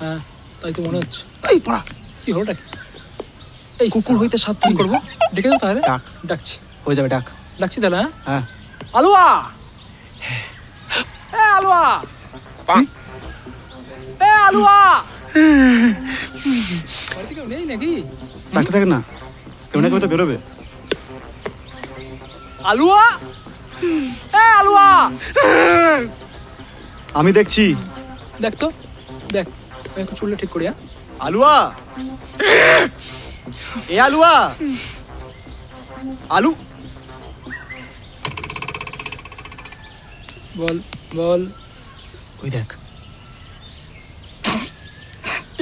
হ্যাঁ তাই তো মনে হচ্ছে। এই পড়া কি হলোটা কি? এই কুকুর হইতে সাবধান করবো, ডেকে দাও তাহলে। ডাক, ডাকছি, হয়ে যাবে, ডাক। ডাকছি তাহলে। হ্যাঁ হ্যাঁ। আলুয়া, এ আলুয়া, এ আলুয়া। বাড়িতে কেউ নেই নাকি? ডাকতে থাকে না, কেউ না কেউ তো বেরোবে। আলুয়া, এ আলুয়া। আমি দেখছি। দেখ তো, দেখ একটু চুলটা ঠিক করি। হ্যাঁ আলুয়া, এ আলুয়া, আলু। বল বল। ওই দেখ।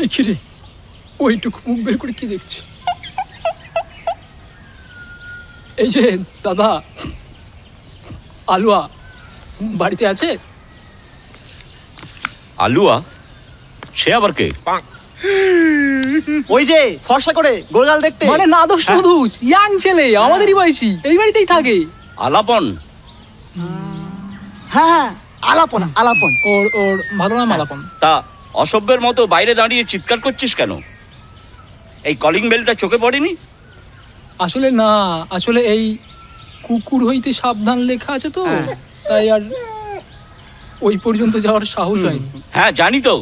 এই কি রে, ওইটুকু মুখ বের করে কি দেখছি? এই যে দাদা, আলুয়া বাড়িতে আছে? আলুয়া? সে আবার কে? ওই যে ফর্সা করে গোলগাল দেখতে, মানে নাদোষ নদুষ ইয়াং ছেলে, আমাদেরই বয়সী, এই বাড়িতেই থাকে। আলাপন? হ্যাঁ আলাপন, আলাপন। ওর ওর ভালো নাম আলাপন। তা অসভ্যের মতো বাইরে দাঁড়িয়ে চিৎকার করছিস কেন? এই কলিং বেলটা চোখে পড়েনি? আসলে না, আসলে এই কুকুর হইতে সাবধান লেখা আছে তো, তাই আর ওই পর্যন্ত যাওয়ার সাহস হয়নি। হ্যাঁ জানি তো,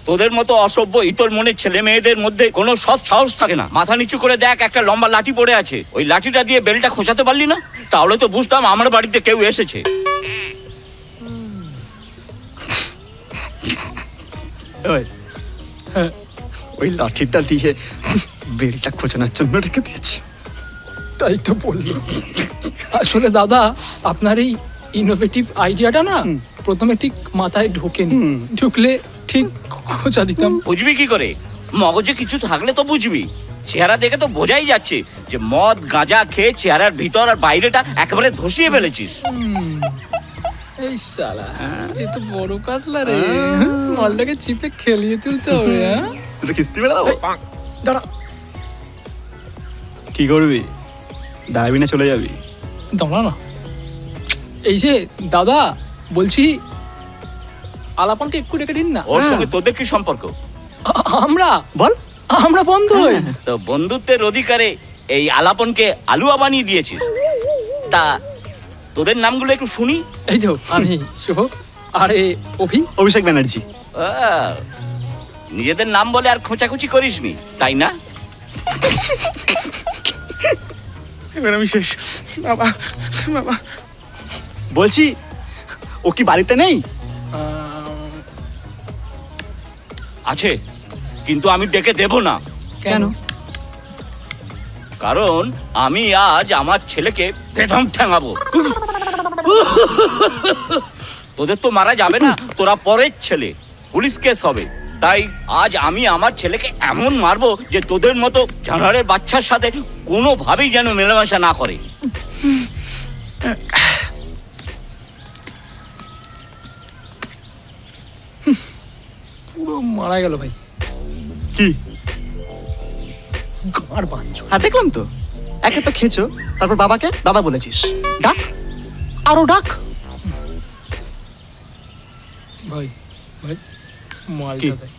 তোদের মতো অসভ্য ইতর মনের ছেলে মেয়েদের মধ্যে কোনো সৎ সাহস থাকে না। মাথা নিচু করে দেখ, একটা লম্বা লাঠি পড়ে আছে, ওই লাঠিটা দিয়ে বেলটা খোঁচাতে পারলি না? তাহলে তো বুঝতাম আমার বাড়িতে কেউ এসেছে। ওই লাঠিটা দিয়ে বেলটা খোঁচানোর জন্য রেখে দিয়েছি। তাই তো বললি। আসলে দাদা, আপনার এই ইনোভেটিভ আইডিয়াটা না প্রথমে ঠিক মাথায় ঢোকেনি, ঢুকলে ঠিক খোঁচা দিতাম। বুঝবি কি করে? মগজে কিছু থাকলে তো বুঝবি। চেহারা দেখে তো বোঝাই যাচ্ছে যে মদ গাঁজা খেয়ে চেহারার ভিতর আর বাইরেটা একেবারে ধসিয়ে ফেলেছিস। এই শালা, এ তো বড় কাতলা রে, মালটাকে চিপে খেলিয়ে তুলতে হবে। তোরা কিস্তি বেড়াবো? দাঁড়া, কি করবি? দাঁড়াবি না চলে যাবি? দাঁড়া না। এই যে দাদা বলছি, আলাপনকে একটু ডেকে দিন না। ওর সঙ্গে তোদের কি সম্পর্ক? আমরা বল, আমরা বন্ধু। তো বন্ধুত্বের অধিকারে এই আলাপনকে আলুয়া বানিয়ে দিয়েছিস। তা তোদের নামগুলো একটু শুনি। এই তো আমি শুভ, আরে অভিষেক ব্যানার্জি। নিজেদের নাম বলে আর খোঁচাখুচি করিসনি, তাই না? এবার আমি শেষ। বাবা বাবা, বলছি ও কি বাড়িতে নেই? আছে, কিন্তু আমি ডেকে দেব না। কেন? কারণ আমি আজ আমার ছেলেকে বেদম ঠ্যাঙাবো। তোদের তো মারা যাবে না, তোরা পরের ছেলে, পুলিশ কেস হবে। তাই আজ আমি আমার ছেলেকে এমন মারবো যে তোদের মতো জানোয়ারের বাচ্চার সাথে কোনোভাবেই যেন মেলামেশা না করে। পুরো মারা গেল ভাই। কি গাঁড় বাঞ্চো। হ্যাঁ দেখলাম তো, একে তো খেয়েছো, তারপর বাবাকে দাদা বলেছিস। ডাক, আরো ডাক। ভাই ভাই মালটা দেয়।